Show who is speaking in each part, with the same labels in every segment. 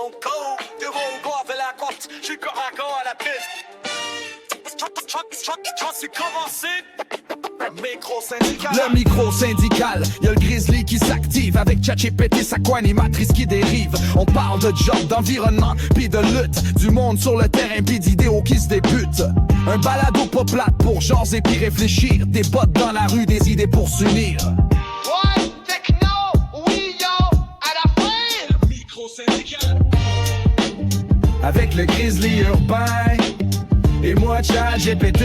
Speaker 1: mon corps. Devant le bois avec la côte, je suis corps à corps à la piste. J'en suis commencé.
Speaker 2: Le micro-syndical, y'a le grizzly qui s'active avec ChatGPT, sa co-animatrice qui dérive. On parle de job, d'environnement, pis de lutte, du monde sur le terrain, pis d'idéaux qui se débutent. Un balado pas plate pour jaser pis réfléchir, des bottes dans la rue, des idées pour s'unir.
Speaker 3: Ouais, techno, oui yo, à la fin.
Speaker 1: Le micro-syndical.
Speaker 2: Avec le grizzly urbain et moi ChatGPT.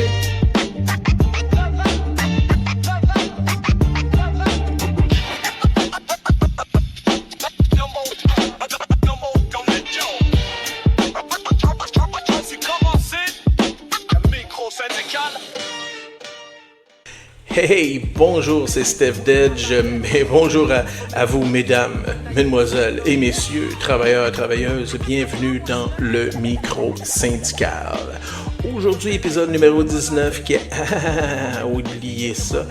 Speaker 4: Hey, bonjour, c'est Steph Dedge, mais bonjour à vous, mesdames, mesdemoiselles et messieurs, travailleurs, travailleuses, bienvenue dans le micro-syndical. Aujourd'hui, épisode numéro 19 qui est... oubliez ça.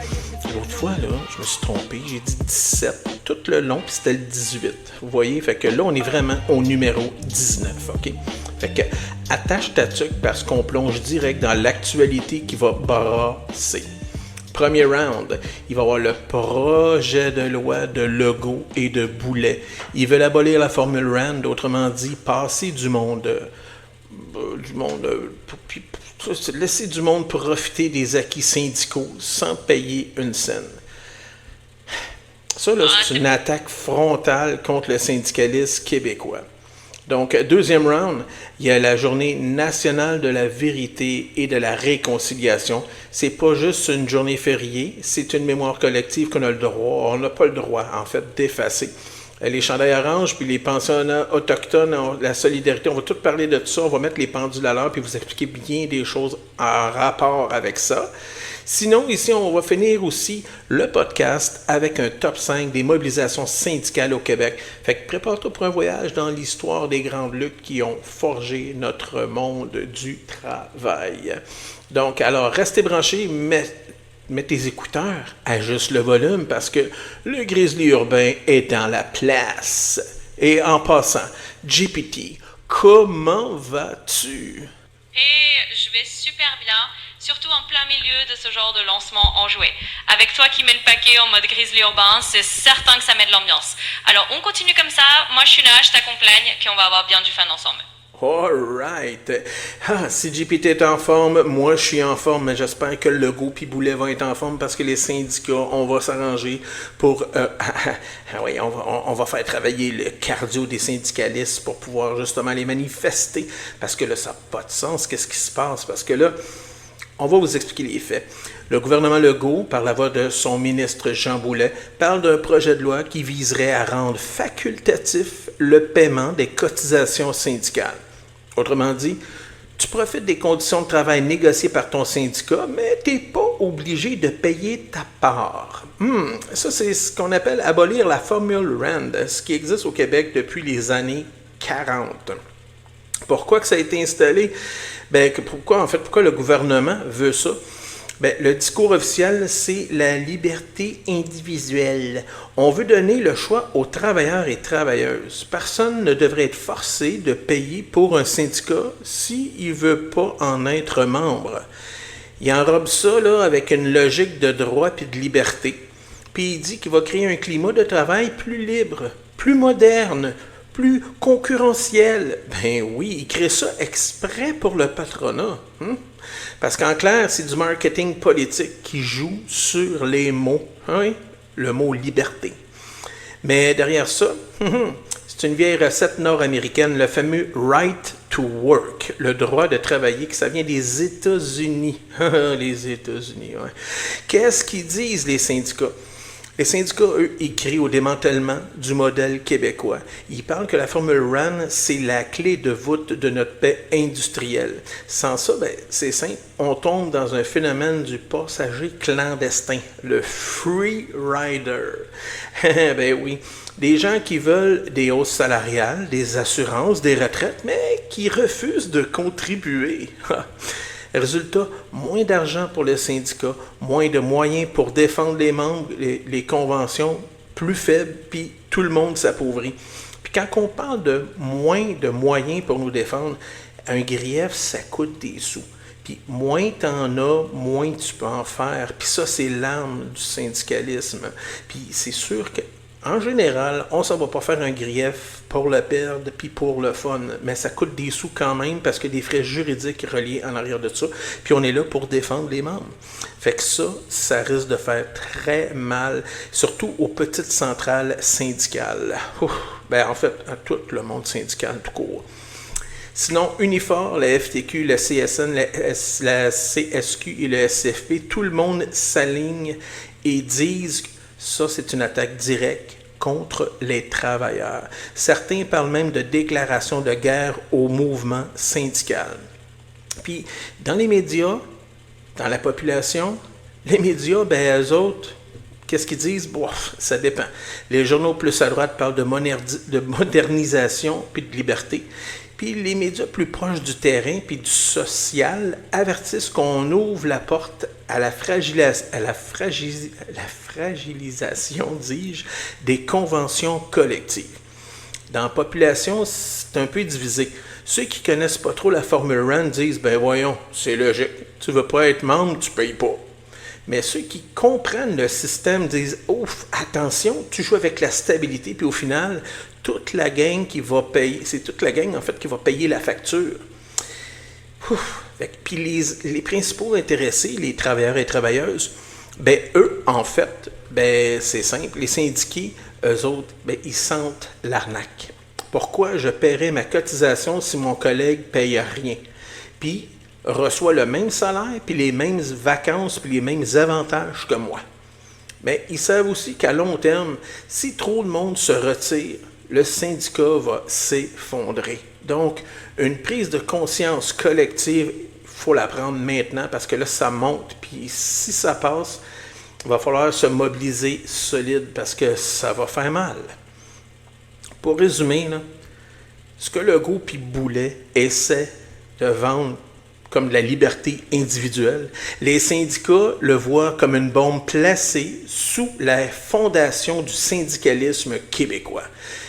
Speaker 4: L'autre fois, là, je me suis trompé, j'ai dit 17 tout le long, puis c'était le 18. Vous voyez, fait que là, on est vraiment au numéro 19, OK? Fait que attache ta tuque parce qu'on plonge direct dans l'actualité qui va brasser. Premier round, il va y avoir le projet de loi de Legault et de Boulet. Ils veulent abolir la formule RAND, autrement dit, passer laisser du monde profiter des acquis syndicaux sans payer une scène. Ça, là, c'est une attaque frontale contre le syndicalisme québécois. Donc, deuxième round, il y a la journée nationale de la vérité et de la réconciliation. C'est pas juste une journée fériée, c'est une mémoire collective qu'on a le droit, on n'a pas le droit, en fait, d'effacer. Les chandails oranges, puis les pensionnats autochtones, la solidarité, on va tout parler de tout ça, on va mettre les pendules à l'heure, puis vous expliquer bien des choses en rapport avec ça. Sinon, ici, on va finir aussi le podcast avec un top 5 des mobilisations syndicales au Québec. Fait que prépare-toi pour un voyage dans l'histoire des grandes luttes qui ont forgé notre monde du travail. Donc, alors, restez branchés, mets tes écouteurs, ajuste le volume parce que le grizzly urbain est dans la place. Et en passant, GPT, comment vas-tu?
Speaker 5: Je vais super bien, surtout en plein milieu de ce genre de lancement enjoué. Avec toi qui mets le paquet en mode grizzly urbain, c'est certain que ça met de l'ambiance. Alors on continue comme ça, moi je suis là, je t'accompagne, puis on va avoir bien du fun ensemble.
Speaker 4: Alright. Si GPT est en forme, moi je suis en forme, mais j'espère que Legault et Boulet vont être en forme parce que les syndicats, on va s'arranger pour... oui, on va faire travailler le cardio des syndicalistes pour pouvoir justement les manifester. Parce que là, ça n'a pas de sens. Qu'est-ce qui se passe? Parce que là, on va vous expliquer les faits. Le gouvernement Legault, par la voix de son ministre Jean Boulet, parle d'un projet de loi qui viserait à rendre facultatif le paiement des cotisations syndicales. Autrement dit, tu profites des conditions de travail négociées par ton syndicat, mais tu n'es pas obligé de payer ta part. Ça, c'est ce qu'on appelle abolir la formule RAND, ce qui existe au Québec depuis les années 40. Pourquoi que ça a été installé? Pourquoi le gouvernement veut ça? Le discours officiel, c'est la liberté individuelle. On veut donner le choix aux travailleurs et travailleuses. Personne ne devrait être forcé de payer pour un syndicat s'il ne veut pas en être membre. Il enrobe ça là, avec une logique de droit et de liberté. Puis il dit qu'il va créer un climat de travail plus libre, plus moderne, plus concurrentiel. Oui, il crée ça exprès pour le patronat. Parce qu'en clair, c'est du marketing politique qui joue sur les mots. Oui, le mot liberté. Mais derrière ça, c'est une vieille recette nord-américaine, le fameux right to work, le droit de travailler, que ça vient des États-Unis. Les États-Unis, oui. Qu'est-ce qu'ils disent les syndicats? Les syndicats, eux, ils crient au démantèlement du modèle québécois. Ils parlent que la formule RAN, c'est la clé de voûte de notre paix industrielle. Sans ça, c'est simple, on tombe dans un phénomène du passager clandestin, le free rider. Oui, des gens qui veulent des hausses salariales, des assurances, des retraites, mais qui refusent de contribuer. Résultat, moins d'argent pour les syndicats, moins de moyens pour défendre les membres, les conventions plus faibles, puis tout le monde s'appauvrit. Puis quand on parle de moins de moyens pour nous défendre, un grief, ça coûte des sous. Puis moins t'en as, moins tu peux en faire. Puis ça, c'est l'arme du syndicalisme. Puis c'est sûr que en général, on ne s'en va pas faire un grief pour le perdre puis pour le fun, mais ça coûte des sous quand même parce qu'il y a des frais juridiques reliés en arrière de ça, puis on est là pour défendre les membres. Fait que ça risque de faire très mal, surtout aux petites centrales syndicales. En fait, à tout le monde syndical tout court. Sinon, Unifor, la FTQ, la CSN, la CSQ et le SFP, tout le monde s'aligne et disent que ça, c'est une attaque directe contre les travailleurs. Certains parlent même de déclaration de guerre au mouvement syndical. Puis, dans les médias, dans la population, les médias, eux autres, qu'est-ce qu'ils disent? Ça dépend. Les journaux plus à droite parlent de modernisation puis de liberté. Puis les médias plus proches du terrain puis du social avertissent qu'on ouvre la porte à la fragilisation, dis-je, des conventions collectives. Dans la population, c'est un peu divisé. Ceux qui ne connaissent pas trop la Formule Run disent « Ben voyons, c'est logique, tu ne veux pas être membre, tu ne payes pas. » Mais ceux qui comprennent le système disent « Ouf, attention, tu joues avec la stabilité, puis au final, toute la gang qui va payer, c'est toute la gang en fait qui va payer la facture. » Puis les principaux intéressés, les travailleurs et travailleuses, eux, en fait, c'est simple, les syndiqués, eux autres, ils sentent l'arnaque. Pourquoi je paierais ma cotisation si mon collègue ne paye rien? Puis reçoit le même salaire, puis les mêmes vacances, puis les mêmes avantages que moi. Mais ils savent aussi qu'à long terme, si trop de monde se retire, le syndicat va s'effondrer. Donc, une prise de conscience collective, il faut la prendre maintenant parce que là, ça monte. Puis si ça passe, il va falloir se mobiliser solide parce que ça va faire mal. Pour résumer, là, ce que Legault et Boulet essaient de vendre comme de la liberté individuelle, les syndicats le voient comme une bombe placée sous la fondation du syndicalisme québécois.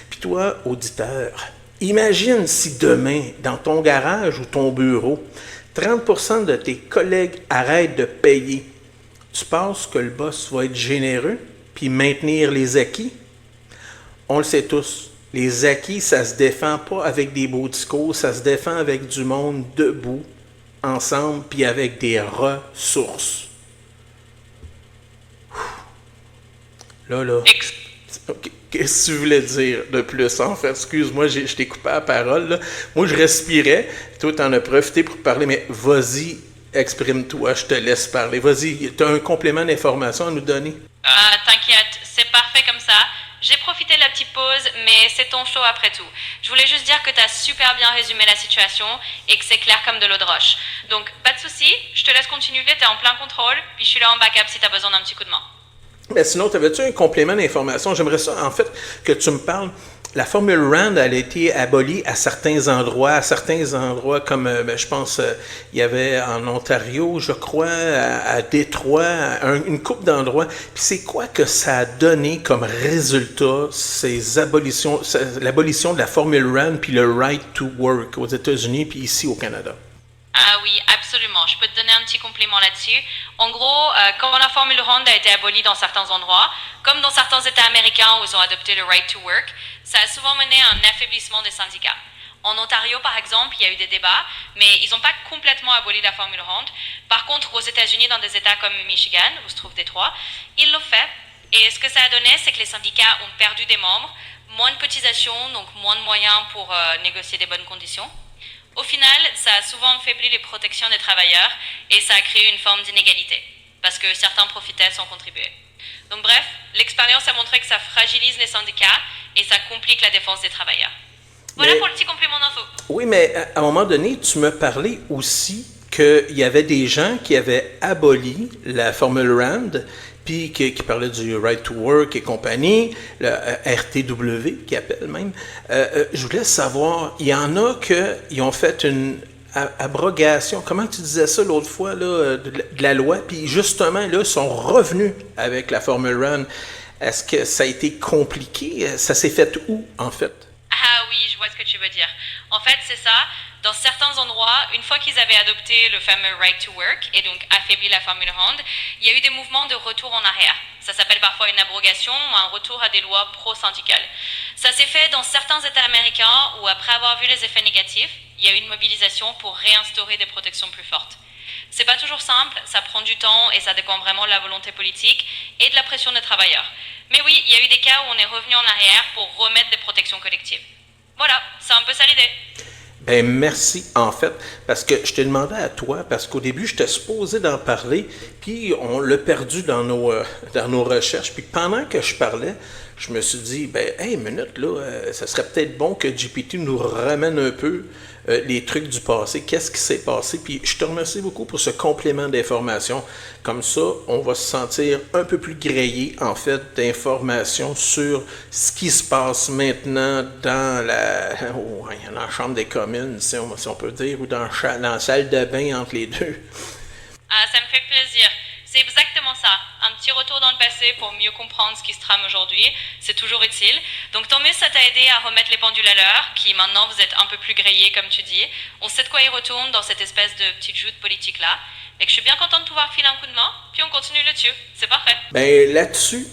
Speaker 4: Puis toi, auditeur, imagine si demain, dans ton garage ou ton bureau, 30% de tes collègues arrêtent de payer. Tu penses que le boss va être généreux puis maintenir les acquis? On le sait tous. Les acquis, ça se défend pas avec des beaux discours, ça se défend avec du monde debout, ensemble, puis avec des ressources. Là. Qu'est-ce que tu voulais dire de plus, en fait? Excuse-moi, je t'ai coupé la parole, là. Moi, je respirais, toi, t'en as profité pour parler, mais vas-y, exprime-toi, je te laisse parler. Vas-y, t'as un complément d'information à nous donner?
Speaker 5: T'inquiète, c'est parfait comme ça. J'ai profité de la petite pause, mais c'est ton show après tout. Je voulais juste dire que tu as super bien résumé la situation et que c'est clair comme de l'eau de roche. Donc, pas de souci, je te laisse continuer, t'es en plein contrôle, puis je suis là en backup si tu as besoin d'un petit coup de main.
Speaker 4: Mais sinon, t'avais-tu un complément d'information? J'aimerais ça, en fait, que tu me parles. La Formule Run, elle a été abolie à certains endroits comme, je pense, il y avait en Ontario, je crois, à Détroit, une couple d'endroits. Puis c'est quoi que ça a donné comme résultat, l'abolition de la Formule Run puis le Right to Work aux États-Unis puis ici au Canada?
Speaker 5: Ah oui, absolument. Je peux te donner un petit complément là-dessus. En gros, quand la Formule Run a été abolie dans certains endroits, comme dans certains États américains où ils ont adopté le Right to Work, ça a souvent mené à un affaiblissement des syndicats. En Ontario, par exemple, il y a eu des débats, mais ils n'ont pas complètement aboli la Formule Run. Par contre, aux États-Unis, dans des États comme Michigan, où se trouve Détroit, ils l'ont fait. Et ce que ça a donné, c'est que les syndicats ont perdu des membres, moins de cotisations, donc moins de moyens pour négocier des bonnes conditions. Au final, ça a souvent affaibli les protections des travailleurs et ça a créé une forme d'inégalité, parce que certains profitaient sans contribuer. Donc bref, l'expérience a montré que ça fragilise les syndicats et ça complique la défense des travailleurs. Voilà pour le petit complément d'info.
Speaker 4: Oui, mais à un moment donné, tu me parlais aussi qu'il y avait des gens qui avaient aboli la Formule Run, puis qui parlait du Right to Work et compagnie, le RTW, qui appelle même. Je voulais savoir, il y en a qui ont fait une abrogation, comment tu disais ça l'autre fois, là, de la loi, puis justement, là, sont revenus avec la Formule Run. Est-ce que ça a été compliqué? Ça s'est fait où, en fait?
Speaker 5: je vois ce que tu veux dire. En fait, c'est ça. Dans certains endroits, une fois qu'ils avaient adopté le fameux right to work et donc affaibli la Formule Hand, il y a eu des mouvements de retour en arrière. Ça s'appelle parfois une abrogation ou un retour à des lois pro-syndicales. Ça s'est fait dans certains États américains où, après avoir vu les effets négatifs, il y a eu une mobilisation pour réinstaurer des protections plus fortes. C'est pas toujours simple, ça prend du temps et ça dépend vraiment de la volonté politique et de la pression des travailleurs. Mais oui, il y a eu des cas où on est revenu en arrière pour remettre des protections collectives. Voilà, c'est un peu ça l'idée.
Speaker 4: Ben merci, en fait, parce que je t'ai demandé à toi, parce qu'au début, j'étais supposé d'en parler, puis on l'a perdu dans nos recherches, puis pendant que je parlais, je me suis dit, ben, hey, minute, là, ça serait peut-être bon que GPT nous ramène un peu les trucs du passé, qu'est-ce qui s'est passé, puis je te remercie beaucoup pour ce complément d'information. Comme ça, on va se sentir un peu plus grillé, en fait, d'informations sur ce qui se passe maintenant dans la chambre des communes, si on peut dire, ou dans la salle de bain entre les deux.
Speaker 5: Ah, ça me fait plaisir. C'est exactement ça. Un petit retour dans le passé pour mieux comprendre ce qui se trame aujourd'hui, c'est toujours utile. Donc tant mieux, ça t'a aidé à remettre les pendules à l'heure, qui maintenant vous êtes un peu plus grillés comme tu dis. On sait de quoi il retourne dans cette espèce de petite joute politique là. Et que je suis bien contente de pouvoir filer un coup de main, puis on continue là-dessus. C'est parfait.
Speaker 4: Ben là-dessus,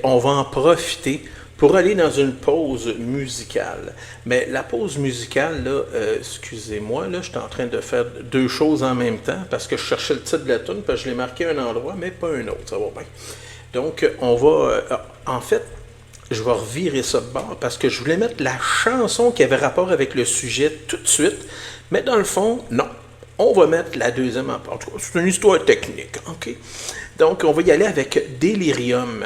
Speaker 4: on va en profiter pour aller dans une pause musicale. Mais la pause musicale, là, excusez-moi, là, j'étais en train de faire deux choses en même temps parce que je cherchais le titre de la tune, parce que je l'ai marqué à un endroit, mais pas un autre, ça va bien. Donc, on va... en fait, je vais revirer ça de bord parce que je voulais mettre la chanson qui avait rapport avec le sujet tout de suite, mais dans le fond, non. On va mettre la deuxième en part. C'est une histoire technique, OK? Donc, on va y aller avec Delirium.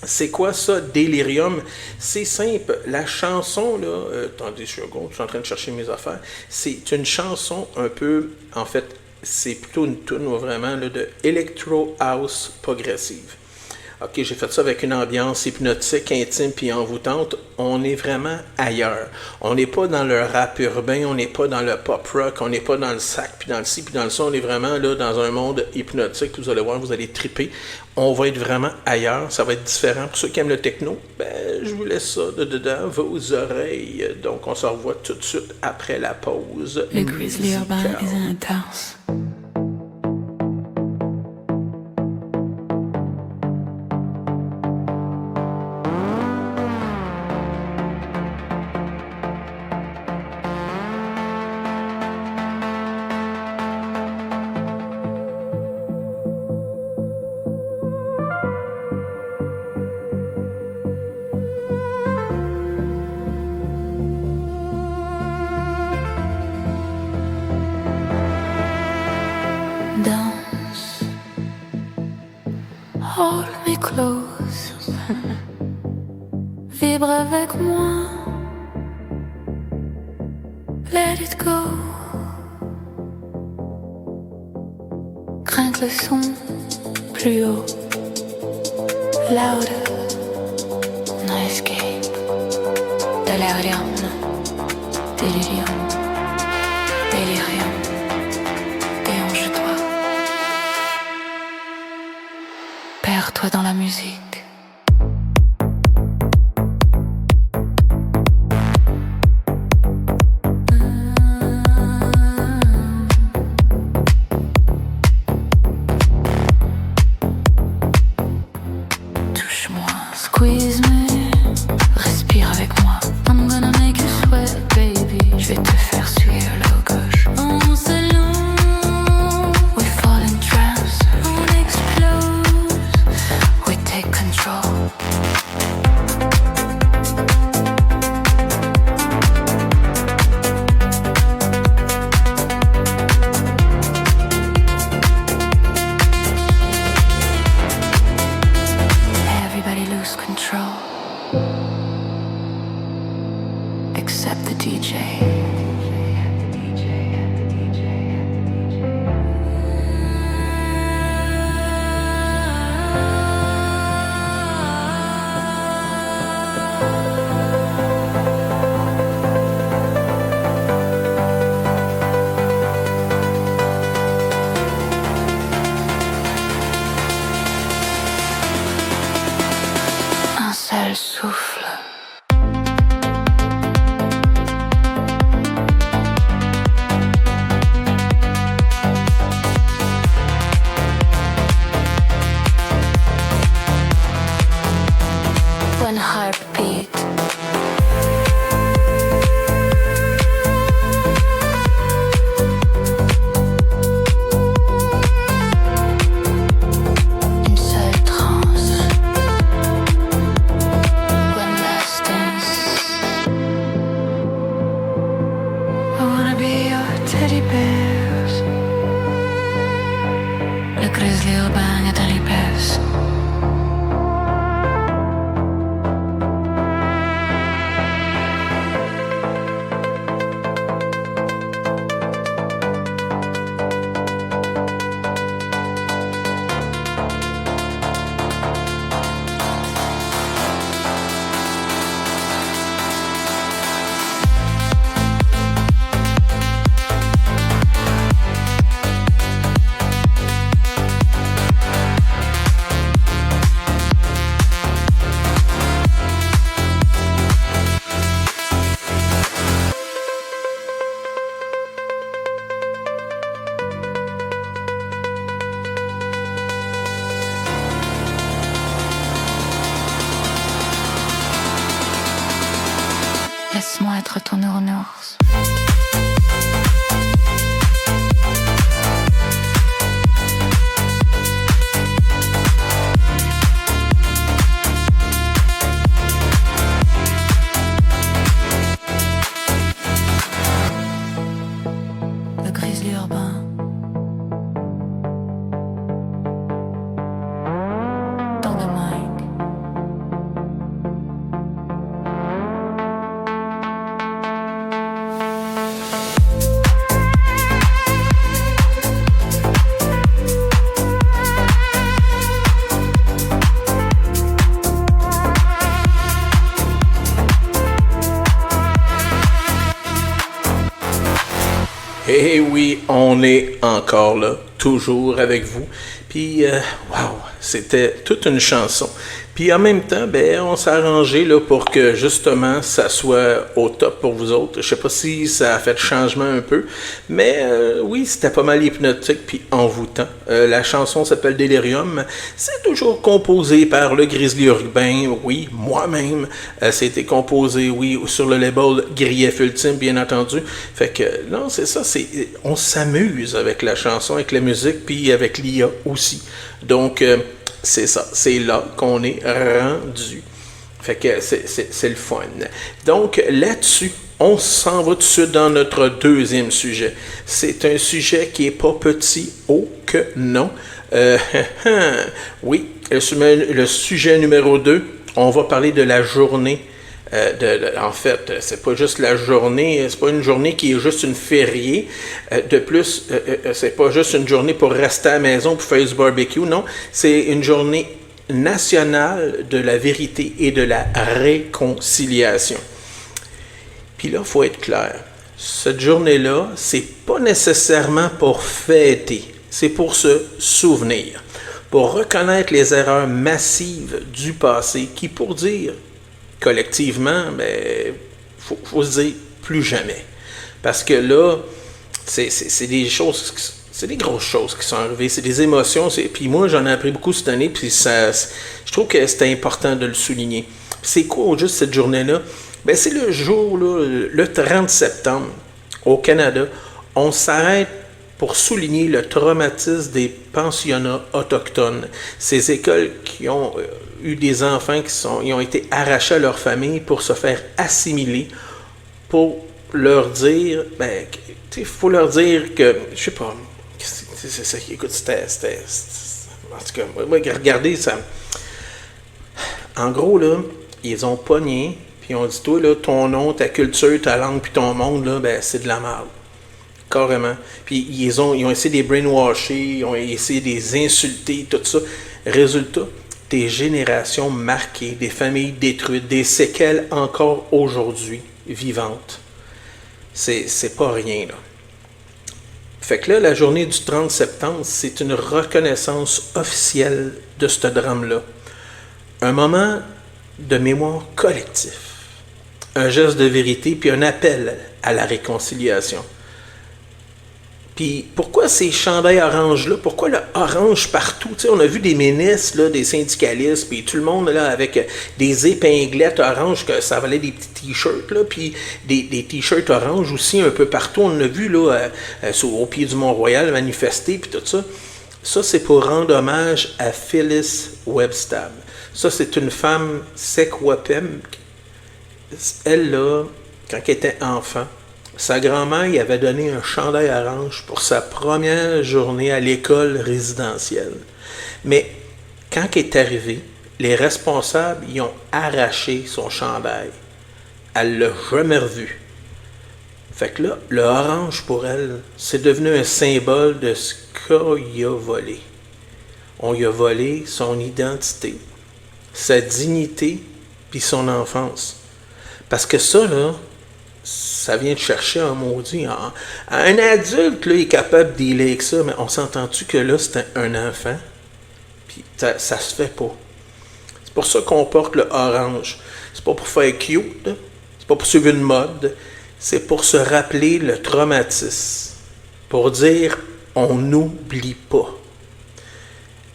Speaker 4: C'est quoi ça, Delirium? C'est simple. La chanson, là, attendez, je suis en train de chercher mes affaires. C'est une chanson un peu, en fait, c'est plutôt une tune vraiment là, de Electro House progressive. OK, j'ai fait ça avec une ambiance hypnotique, intime puis envoûtante. On est vraiment ailleurs. On n'est pas dans le rap urbain, on n'est pas dans le pop rock, on n'est pas dans le sac, puis dans le ci, puis dans le ça. On est vraiment là dans un monde hypnotique. Vous allez voir, vous allez triper. On va être vraiment ailleurs. Ça va être différent. Pour ceux qui aiment le techno, je vous laisse ça dedans vos oreilles. Donc, on se revoit tout de suite après la pause.
Speaker 6: Le Grizzly Urbain is in the house. Hold me close, vibre avec moi, let it go. Crains le son plus haut, louder, no escape. Delirium, delirium, delirium, déhanche-toi. Perds-toi dans la musique. Touche-moi, squeeze me, respire avec moi. I'm gonna make you sweat, baby. Je vais te faire suer le gauche. On s'élance, we fall in trance. On explose, we take control. Everybody lose control, except the DJ. Un seul souffle. Teddy Bears. Le grizzly urbain est à l'épaisse. Laisse-moi être ton nounours. Le grizzly urbain. Dans le mic.
Speaker 4: Eh oui, on est encore là, toujours avec vous. Puis, wow, c'était toute une chanson. Puis en même temps, ben, on s'est arrangé là, pour que justement ça soit au top pour vous autres. Je sais pas si ça a fait changement un peu, mais oui, c'était pas mal hypnotique puis envoûtant. La chanson s'appelle Delirium. C'est toujours composé par le Grizzly Urbain, oui, moi-même. C'était composé, oui, sur le label Grief Ultime, bien entendu. Fait que, non, c'est ça, on s'amuse avec la chanson, avec la musique, puis avec l'IA aussi. Donc, c'est ça, c'est là qu'on est rendu. Fait que c'est le fun. Donc là-dessus, on s'en va tout de suite dans notre deuxième sujet. C'est un sujet qui est pas petit, oh que non. Oui, le sujet numéro 2, on va parler de la journée. En fait, c'est pas juste la journée, c'est pas une journée qui est juste une fériée. De plus, c'est pas juste une journée pour rester à la maison pour faire du barbecue, non. C'est une journée nationale de la vérité et de la réconciliation. Puis là, il faut être clair. Cette journée-là, c'est pas nécessairement pour fêter, c'est pour se souvenir, pour reconnaître les erreurs massives du passé qui, pour dire collectivement, ben, faut se dire plus jamais. Parce que là, c'est des choses, c'est des grosses choses qui sont arrivées, c'est des émotions, puis moi j'en ai appris beaucoup cette année, puis je trouve que c'était important de le souligner. C'est quoi au juste cette journée-là? Ben, c'est le jour, là, le 30 septembre, au Canada, on s'arrête pour souligner le traumatisme des pensionnats autochtones. Ces écoles qui ont eu des enfants ils ont été arrachés à leur famille pour se faire assimiler, pour leur dire, ben, il faut leur dire que, je sais pas, écoute, c'était, en tout cas, moi, regardez, ça, en gros, là, ils ont pogné, puis ils ont dit, toi, là, ton nom, ta culture, ta langue, puis ton monde, là, ben, c'est de la merde. Carrément. Puis ils ont essayé de les brainwasher, ils ont essayé de les insulter, tout ça. Résultat, des générations marquées, des familles détruites, des séquelles encore aujourd'hui vivantes. C'est pas rien, là. Fait que là, la journée du 30 septembre, c'est une reconnaissance officielle de ce drame-là. Un moment de mémoire collectif. Un geste de vérité, puis un appel à la réconciliation. Puis pourquoi ces chandails orange-là? Pourquoi le orange partout? T'sais, on a vu des ministres, là, des syndicalistes, puis tout le monde là, avec des épinglettes orange, que ça valait des petits t-shirts, là, puis des t-shirts orange aussi un peu partout. On l'a vu là, au pied du Mont-Royal manifester, puis tout ça. Ça, c'est pour rendre hommage à Phyllis Webstab. Ça, c'est une femme Sekwapem. Elle, là, quand elle était enfant, sa grand-mère y avait donné un chandail orange pour sa première journée à l'école résidentielle. Mais quand il est arrivé, les responsables y ont arraché son chandail. Elle l'a jamais revu. Fait que là, le orange pour elle, c'est devenu un symbole de ce qu'on y a volé. On y a volé son identité, sa dignité, puis son enfance. Parce que ça, là, ça vient de chercher un maudit. Un adulte, là, est capable de dealer avec ça, mais on s'entend-tu que là, c'est un enfant? Puis ça se fait pas. C'est pour ça qu'on porte le orange. C'est pas pour faire cute, là. C'est pas pour suivre une mode. C'est pour se rappeler le traumatisme. Pour dire, on n'oublie pas.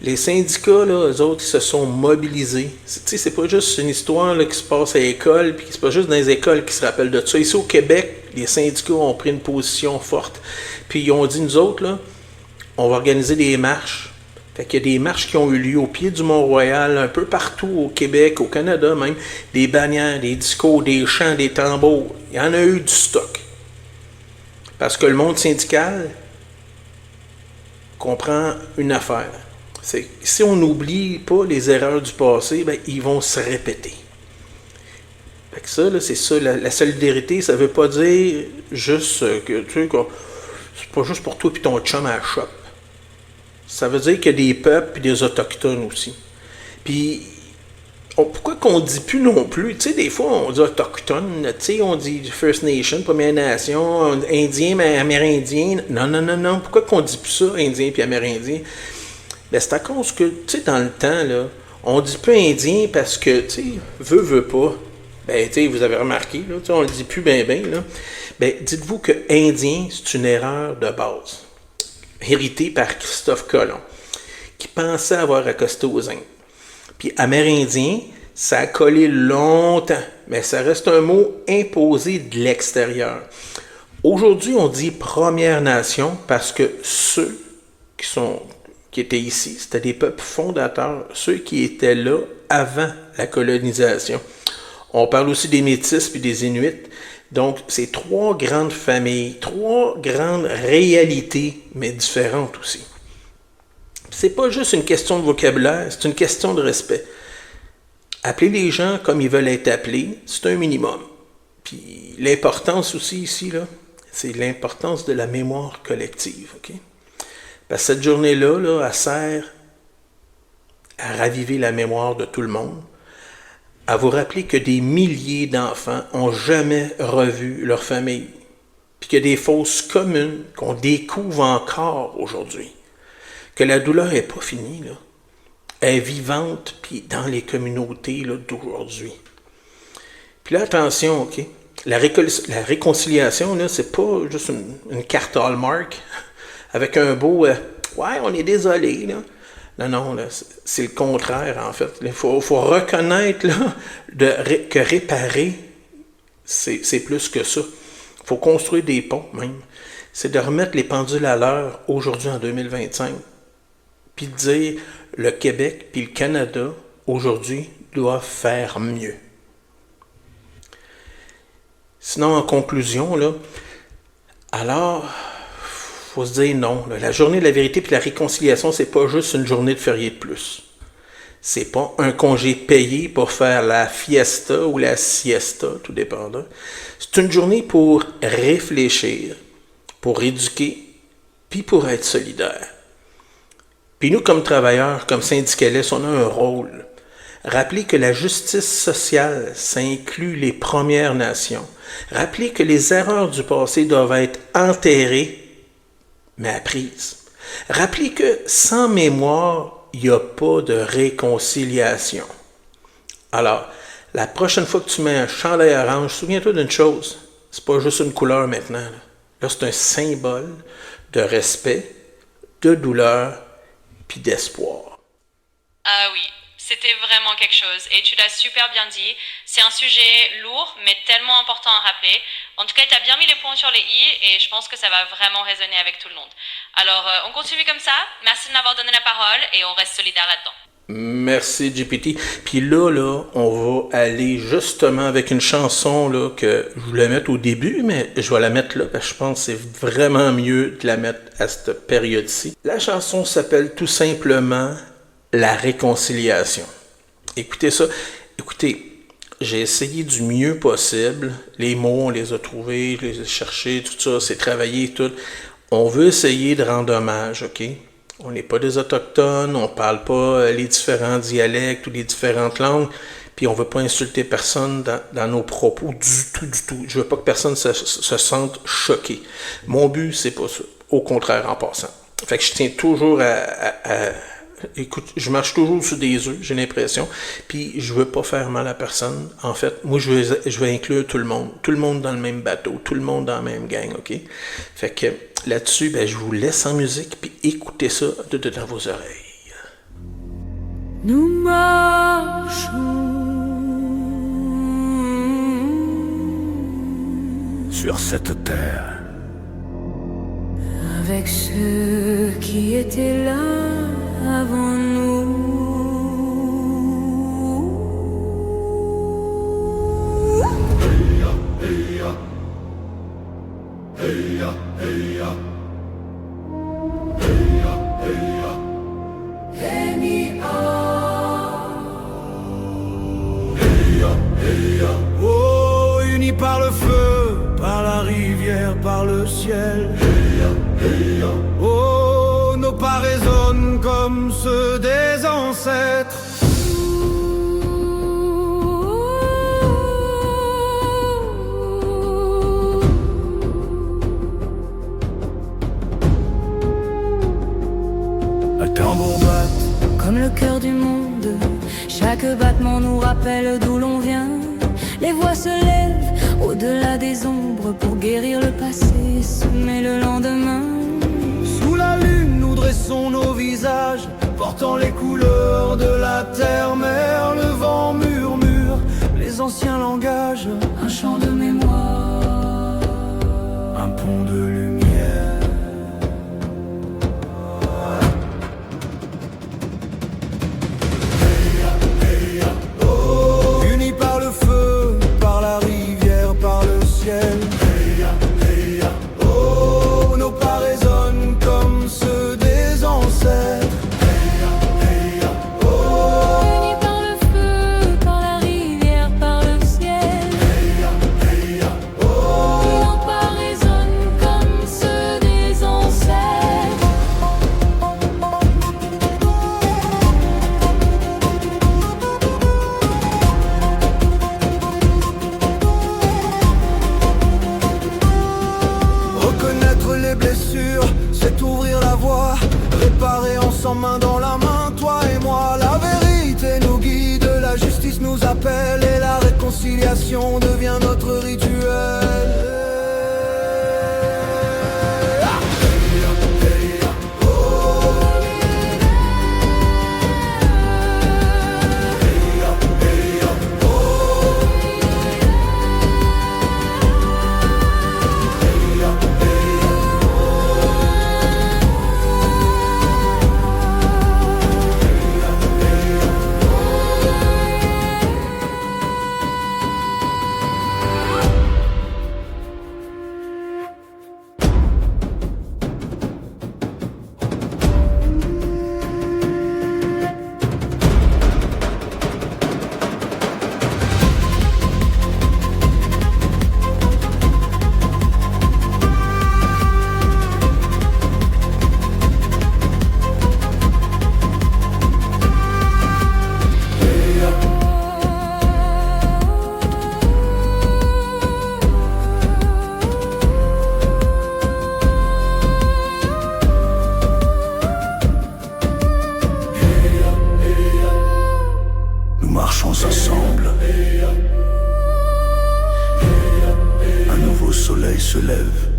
Speaker 4: Les syndicats, là, eux autres, ils se sont mobilisés. C'est pas juste une histoire là, qui se passe à l'école, puis c'est pas juste dans les écoles qui se rappellent de ça. Ici au Québec, les syndicats ont pris une position forte. Puis ils ont dit, nous autres, là, on va organiser des marches. Fait qu'il y a des marches qui ont eu lieu au pied du Mont-Royal, un peu partout au Québec, au Canada même. Des bannières, des discours, des chants, des tambours. Il y en a eu du stock. Parce que le monde syndical comprend une affaire. C'est que si on n'oublie pas les erreurs du passé, ben, ils vont se répéter. Fait que ça, là, c'est ça, la solidarité, ça veut pas dire juste que, tu sais, c'est pas juste pour toi et ton chum à la shop. Ça veut dire qu'il y a des peuples et des autochtones aussi. Puis, pourquoi qu'on dit plus non plus? Tu sais, des fois, on dit autochtone, tu sais, on dit First Nation, Première Nation, Indien, Amérindien. Non. Pourquoi qu'on dit plus ça, Indien puis Amérindien? Ben, c'est à cause que, tu sais, dans le temps, là, on dit plus Indien parce que, tu sais, veut pas. Ben, tu sais, vous avez remarqué, là, on le dit plus ben, là. Ben, dites-vous que Indien, c'est une erreur de base. Héritée par Christophe Colomb, qui pensait avoir accosté aux Indes. Puis Amérindien, ça a collé longtemps, mais ça reste un mot imposé de l'extérieur. Aujourd'hui, on dit Première Nation parce que ceux qui étaient ici, c'était des peuples fondateurs, ceux qui étaient là avant la colonisation. On parle aussi des Métis puis des Inuits. Donc, c'est trois grandes familles, trois grandes réalités, mais différentes aussi. C'est pas juste une question de vocabulaire, c'est une question de respect. Appeler les gens comme ils veulent être appelés, c'est un minimum. Puis l'importance aussi ici, là, c'est l'importance de la mémoire collective. Okay? Parce que cette journée-là, là, elle sert à raviver la mémoire de tout le monde, à vous rappeler que des milliers d'enfants n'ont jamais revu leur famille, puis qu'il y a des fausses communes qu'on découvre encore aujourd'hui, que la douleur n'est pas finie, là. Elle est vivante, puis dans les communautés là, d'aujourd'hui. Puis là, attention, OK? La réconciliation, là, c'est pas juste une carte Hallmark avec un beau ouais, on est désolé, là. Non, là, c'est le contraire, en fait. Il faut reconnaître là, que réparer, c'est plus que ça. Il faut construire des ponts, même. C'est de remettre les pendules à l'heure aujourd'hui, en 2025. Puis de dire, le Québec puis le Canada, aujourd'hui, doivent faire mieux. Sinon, en conclusion, là, alors, faut se dire non. Là, la journée de la vérité puis la réconciliation, c'est pas juste une journée de férié de plus. C'est pas un congé payé pour faire la fiesta ou la siesta, tout dépendant. C'est une journée pour réfléchir, pour éduquer, puis pour être solidaire. Puis nous, comme travailleurs, comme syndicalistes, on a un rôle. Rappeler que la justice sociale, ça inclut les Premières Nations. Rappeler que les erreurs du passé doivent être enterrées, mais apprises. Rappeler que sans mémoire, il n'y a pas de réconciliation. Alors, la prochaine fois que tu mets un chandail orange, souviens-toi d'une chose. C'est pas juste une couleur maintenant. Là, c'est un symbole de respect, de douleur, puis d'espoir.
Speaker 5: Ah oui, c'était vraiment quelque chose et tu l'as super bien dit. C'est un sujet lourd mais tellement important à rappeler. En tout cas, tu as bien mis les points sur les i et je pense que ça va vraiment résonner avec tout le monde. Alors, on continue comme ça. Merci de m'avoir donné la parole et on reste solidaires là-dedans.
Speaker 4: Merci GPT. Puis là, on va aller justement avec une chanson là, que je voulais mettre au début, mais je vais la mettre là, parce que je pense que c'est vraiment mieux de la mettre à cette période-ci. La chanson s'appelle tout simplement La réconciliation. Écoutez ça. Écoutez, j'ai essayé du mieux possible. Les mots, on les a trouvés, je les ai cherchés, tout ça, c'est travaillé, tout. On veut essayer de rendre hommage, OK? On n'est pas des Autochtones, on ne parle pas les différents dialectes ou les différentes langues, puis on ne veut pas insulter personne dans nos propos du tout. Je veux pas que personne se sente choqué. Mon but, c'est pas ça. Au contraire, en passant. Fait que je tiens toujours écoute, je marche toujours sur des œufs, j'ai l'impression, puis je veux pas faire mal à personne. En fait, moi, je veux inclure tout le monde dans le même bateau, tout le monde dans la même gang, OK? Fait que là-dessus, ben, je vous laisse en musique, puis écoutez ça dans vos oreilles.
Speaker 6: Nous marchons
Speaker 2: Sur cette terre,
Speaker 6: avec ceux qui étaient là avant nous.
Speaker 2: oh, unis par le feu, par la rivière, par le ciel. Oh, nos pas résonnent comme ceux des ancêtres. Un tambour batte
Speaker 6: Comme le cœur du monde, chaque battement nous rappelle d'où l'on vient. Les voix se lèvent au-delà des ombres pour guérir le passé, semer le lendemain.
Speaker 2: Sous la lune, nous dressons nos visages, portant les couleurs de la terre-mère. Le vent murmure les anciens langages,
Speaker 6: Un chant de mémoire.
Speaker 2: un pont de lumière. Unis par le feu, par la rivière, par le ciel. Oh, nos pas résonnent comme ceux des ancêtres.
Speaker 6: Unis par le feu, par la rivière, par le ciel. Nos pas résonnent comme ceux des ancêtres.
Speaker 2: Reconnaître les blessures, c'est ouvrir la voie. Réparer ensemble main dans la main, toi et moi. La vérité nous guide, la justice nous appelle, et la réconciliation devient notre rituel. Nous marchons ensemble. Un nouveau soleil se lève.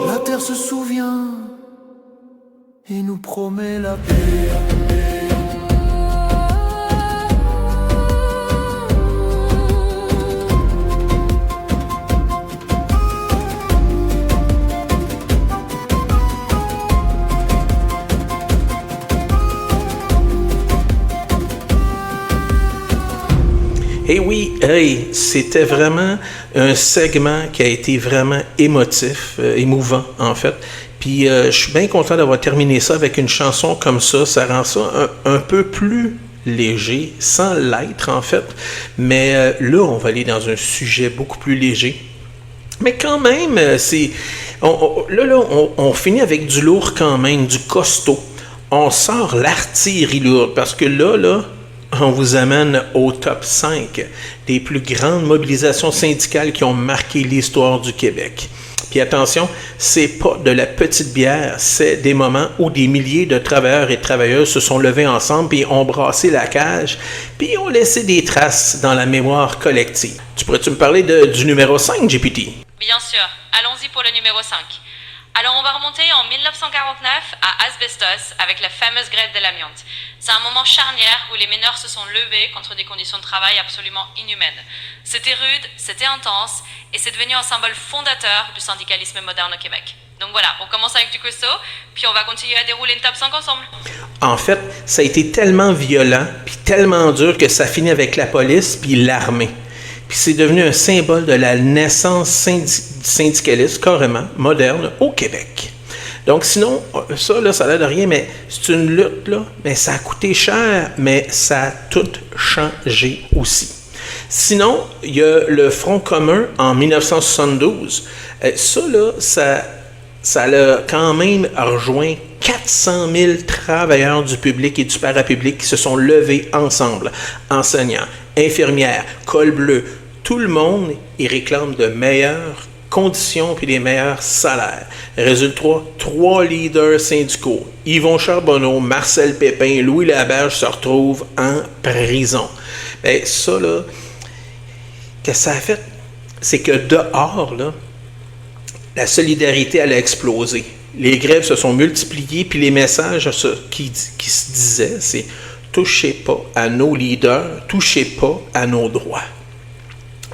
Speaker 2: La terre se souvient et nous promet la paix.
Speaker 4: Et oui, hey, c'était vraiment un segment qui a été vraiment émotif, émouvant en fait. Puis je suis bien content d'avoir terminé ça avec une chanson comme ça. Ça rend ça un peu plus léger, sans l'être en fait. Mais là, on va aller dans un sujet beaucoup plus léger. Mais quand même, on finit avec du lourd quand même, du costaud. On sort l'artillerie lourde parce que là, on vous amène au top 5 des plus grandes mobilisations syndicales qui ont marqué l'histoire du Québec. Puis attention, c'est pas de la petite bière, c'est des moments où des milliers de travailleurs et travailleuses se sont levés ensemble puis ont brassé la cage puis ont laissé des traces dans la mémoire collective. Tu pourrais-tu me parler du numéro 5, GPT?
Speaker 5: Bien sûr, allons-y pour le numéro 5. Alors on va remonter en 1949 à Asbestos avec la fameuse grève de l'amiante. C'est un moment charnière où les mineurs se sont levés contre des conditions de travail absolument inhumaines. C'était rude, c'était intense et c'est devenu un symbole fondateur du syndicalisme moderne au Québec. Donc voilà, on commence avec du costaud, puis on va continuer à dérouler une top 5 ensemble.
Speaker 4: En fait, ça a été tellement violent puis tellement dur que ça finit avec la police puis l'armée. Puis c'est devenu un symbole de la naissance syndicaliste, carrément, moderne, au Québec. Donc sinon, ça a l'air de rien, mais c'est une lutte, là, mais ça a coûté cher, mais ça a tout changé aussi. Sinon, il y a le Front commun en 1972. Ça a quand même rejoint 400 000 travailleurs du public et du parapublic qui se sont levés ensemble. Enseignants, infirmières, col bleu, tout le monde y réclame de meilleures conditions et des meilleurs salaires. Résultat, 3 leaders syndicaux, Yvon Charbonneau, Marcel Pépin, Louis Laberge se retrouvent en prison. Bien, ça, là, qu'est-ce que ça a fait? C'est que dehors, là, la solidarité, elle a explosé. Les grèves se sont multipliées, puis les messages qui se disaient, c'est « touchez pas à nos leaders, touchez pas à nos droits ».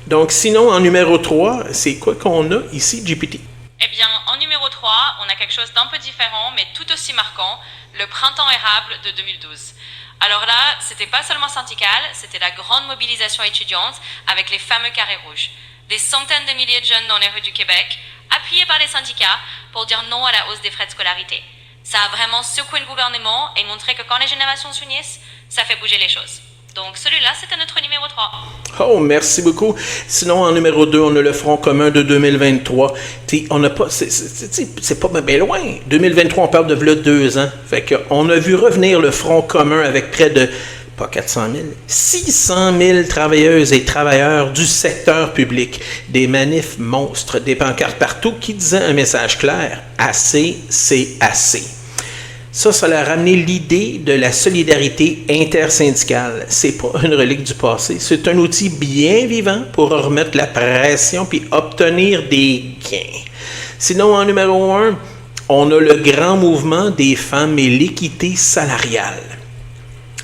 Speaker 4: Donc, sinon, en numéro 3, c'est quoi qu'on a ici, GPT?
Speaker 5: Eh bien, en numéro 3, on a quelque chose d'un peu différent, mais tout aussi marquant, le printemps érable de 2012. Alors là, c'était pas seulement syndical, c'était la grande mobilisation étudiante avec les fameux carrés rouges. Des centaines de milliers de jeunes dans les rues du Québec, appuyés par les syndicats pour dire non à la hausse des frais de scolarité. Ça a vraiment secoué le gouvernement et montré que quand les générations s'unissent, ça fait bouger les choses. Donc celui-là, c'était notre numéro 3.
Speaker 4: Oh, merci beaucoup. Sinon, en numéro 2, on a le Front commun de 2023. On n'a pas, c'est pas bien loin. 2023, on parle de 2 ans. Fait qu'on a vu revenir le Front commun avec près de, pas 400 000, 600 000 travailleuses et travailleurs du secteur public. Des manifs monstres, des pancartes partout qui disaient un message clair. Assez, c'est assez. Ça a ramené l'idée de la solidarité intersyndicale. C'est pas une relique du passé, c'est un outil bien vivant pour remettre la pression puis obtenir des gains. Sinon, en numéro 1, on a le grand mouvement des femmes et l'équité salariale.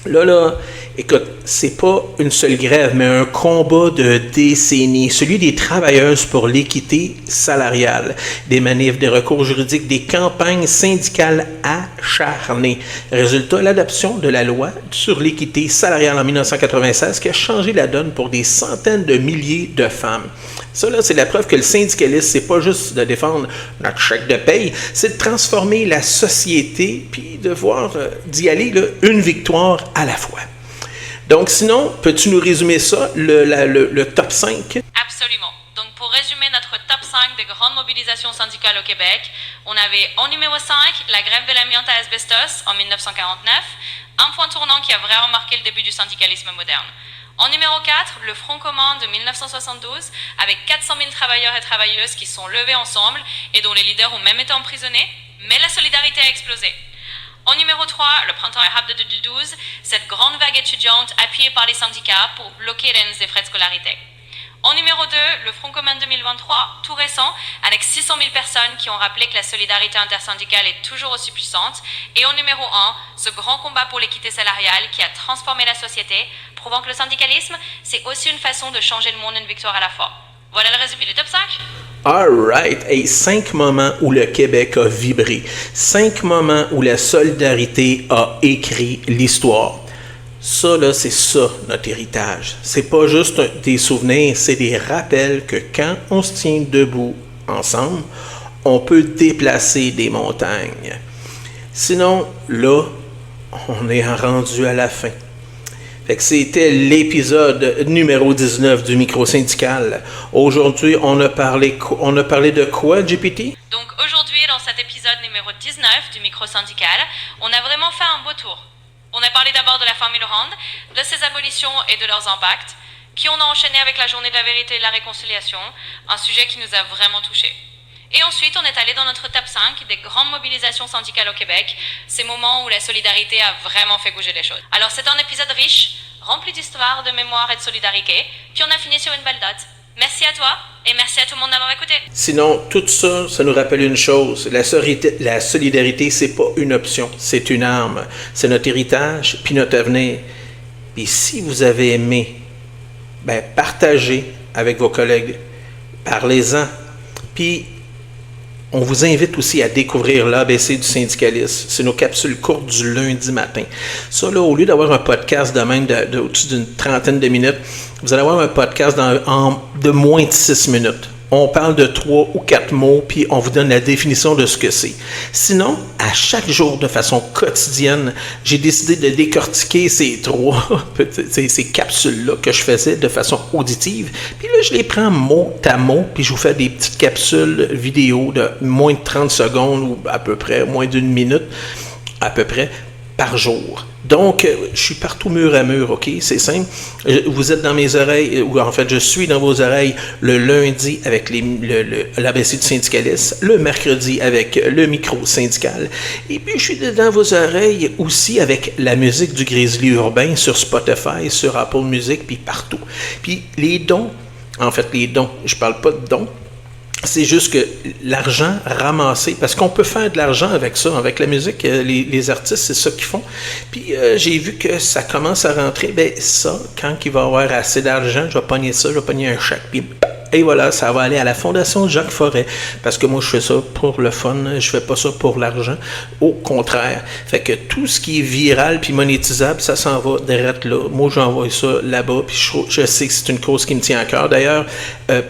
Speaker 4: Là, écoute, c'est pas une seule grève, mais un combat de décennies, celui des travailleuses pour l'équité salariale, des manifs, des recours juridiques, des campagnes syndicales acharnées. Résultat, l'adoption de la loi sur l'équité salariale en 1996 qui a changé la donne pour des centaines de milliers de femmes. Ça, là, c'est la preuve que le syndicalisme, c'est pas juste de défendre notre chèque de paye, c'est de transformer la société puis de voir d'y aller là, une victoire à la fois. Donc, sinon, peux-tu nous résumer ça, le top 5?
Speaker 5: Absolument. Donc, pour résumer notre top 5 des grandes mobilisations syndicales au Québec, on avait en numéro 5 la grève de l'amiante à Asbestos en 1949, un point tournant qui a vraiment marqué le début du syndicalisme moderne. En numéro 4, le Front commun de 1972, avec 400 000 travailleurs et travailleuses qui sont levés ensemble et dont les leaders ont même été emprisonnés, mais la solidarité a explosé. En numéro 3, le printemps érable de 2012, cette grande vague étudiante appuyée par les syndicats pour bloquer la hausse des frais de scolarité. En numéro 2, le Front commun 2023, tout récent, avec 600 000 personnes qui ont rappelé que la solidarité intersyndicale est toujours aussi puissante. Et en numéro 1, ce grand combat pour l'équité salariale qui a transformé la société, prouvant que le syndicalisme, c'est aussi une façon de changer le monde, une victoire à la fois. Voilà le résumé du top 5.
Speaker 4: All right. Et 5 moments où le Québec a vibré. 5 moments où la solidarité a écrit l'histoire. Ça, là, c'est ça, notre héritage. C'est pas juste des souvenirs, c'est des rappels que quand on se tient debout ensemble, on peut déplacer des montagnes. Sinon, là, on est rendu à la fin. Fait que c'était l'épisode numéro 19 du micro-syndical. Aujourd'hui, on a parlé de quoi, GPT?
Speaker 5: Donc aujourd'hui, dans cet épisode numéro 19 du micro-syndical, on a vraiment fait un beau tour. On a parlé d'abord de la Formule ronde, de ses abolitions et de leurs impacts, qui on a enchaîné avec la journée de la vérité et de la réconciliation, un sujet qui nous a vraiment touchés. Et ensuite, on est allé dans notre top 5 des grandes mobilisations syndicales au Québec, ces moments où la solidarité a vraiment fait bouger les choses. Alors c'est un épisode riche, rempli d'histoire, de mémoire et de solidarité, puis on a fini sur une belle note. Merci à toi et merci à tout le monde d'avoir écouté.
Speaker 4: Sinon, tout ça, ça nous rappelle une chose. La solidarité, c'est pas une option, c'est une arme. C'est notre héritage puis notre avenir. Et si vous avez aimé, partagez avec vos collègues. Parlez-en. Puis, on vous invite aussi à découvrir l'ABC du syndicalisme. C'est nos capsules courtes du lundi matin. Ça, là, au lieu d'avoir un podcast de même au-dessus d'une trentaine de minutes, vous allez avoir un podcast de moins de 6 minutes. On parle de 3 ou 4 mots, puis on vous donne la définition de ce que c'est. Sinon, à chaque jour, de façon quotidienne, j'ai décidé de décortiquer ces capsules-là que je faisais de façon auditive. Puis là, je les prends mot à mot, puis je vous fais des petites capsules vidéo de moins de 30 secondes ou à peu près moins d'une minute, à peu près, par jour. Donc, je suis partout mur à mur, OK? C'est simple. Vous êtes dans mes oreilles, ou en fait, je suis dans vos oreilles le lundi avec l'ABC du syndicalisme, le mercredi avec le micro syndical, et puis je suis dans vos oreilles aussi avec la musique du Grizzly urbain sur Spotify, sur Apple Music, puis partout. Puis les dons, je parle pas de dons, c'est juste que l'argent ramassé, parce qu'on peut faire de l'argent avec ça, avec la musique, les artistes, c'est ça qu'ils font. Puis j'ai vu que ça commence à rentrer, ça, quand il va y avoir assez d'argent, je vais pogner ça, je vais pogner un chèque, puis et voilà, ça va aller à la Fondation Jacques Forêt, parce que moi, je fais ça pour le fun, je fais pas ça pour l'argent, au contraire. Fait que tout ce qui est viral puis monétisable, ça s'en va direct là. Moi, j'envoie ça là-bas, puis je sais que c'est une cause qui me tient à cœur. D'ailleurs,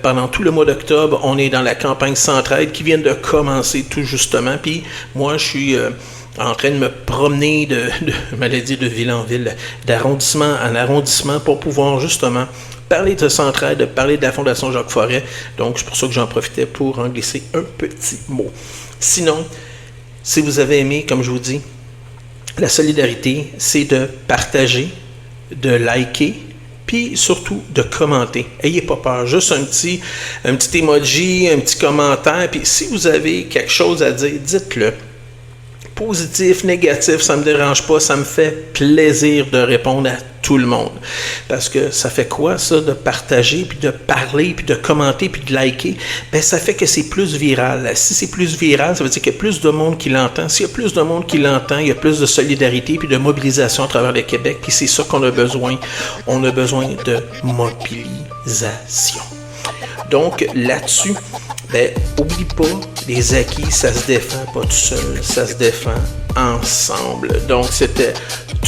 Speaker 4: pendant tout le mois d'octobre, on est dans la campagne Centraide qui vient de commencer tout justement, puis moi, je suis en train de me promener de ville en ville, d'arrondissement en arrondissement pour pouvoir justement parler de Centraide, parler de la Fondation Jacques Forêt. Donc, c'est pour ça que j'en profitais pour en glisser un petit mot. Sinon, si vous avez aimé, comme je vous dis, la solidarité, c'est de partager, de liker, puis surtout de commenter. Ayez pas peur, juste un petit emoji, un petit commentaire, puis si vous avez quelque chose à dire, dites-le. Positif, négatif, ça me dérange pas, ça me fait plaisir de répondre à tout le monde. Parce que ça fait quoi, ça, de partager, puis de parler, puis de commenter, puis de liker? Ça fait que c'est plus viral. Si c'est plus viral, ça veut dire qu'il y a plus de monde qui l'entend. S'il y a plus de monde qui l'entend, il y a plus de solidarité, puis de mobilisation à travers le Québec, puis c'est ça qu'on a besoin. On a besoin de mobilisation. Donc, là-dessus, oublie pas, les acquis, ça se défend pas tout seul, ça se défend ensemble. Donc, c'était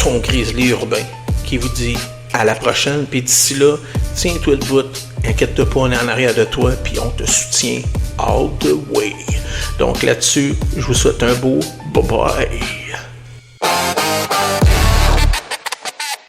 Speaker 4: ton Grizzly urbain qui vous dit à la prochaine, puis d'ici là, tiens-toi debout, inquiète-toi pas, on est en arrière de toi, puis on te soutient all the way. Donc, là-dessus, je vous souhaite un beau bye-bye.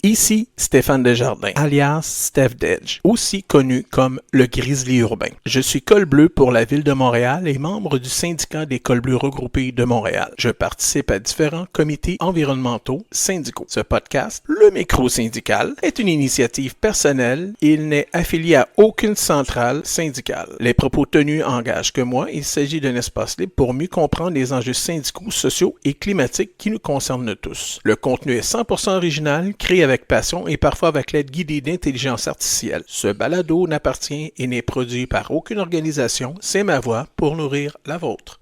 Speaker 4: Ici Stéphane Desjardins, alias Steph Dedge, aussi connu comme le Grizzly urbain. Je suis col bleu pour la ville de Montréal et membre du syndicat des cols bleus regroupés de Montréal. Je participe à différents comités environnementaux syndicaux. Ce podcast, le micro-syndical, est une initiative personnelle et il n'est affilié à aucune centrale syndicale. Les propos tenus engagent que moi, il s'agit d'un espace libre pour mieux comprendre les enjeux syndicaux, sociaux et climatiques qui nous concernent tous. Le contenu est 100% original, créé avec passion et parfois avec l'aide guidée d'intelligence artificielle. Ce balado n'appartient et n'est produit par aucune organisation, c'est ma voix pour nourrir la vôtre.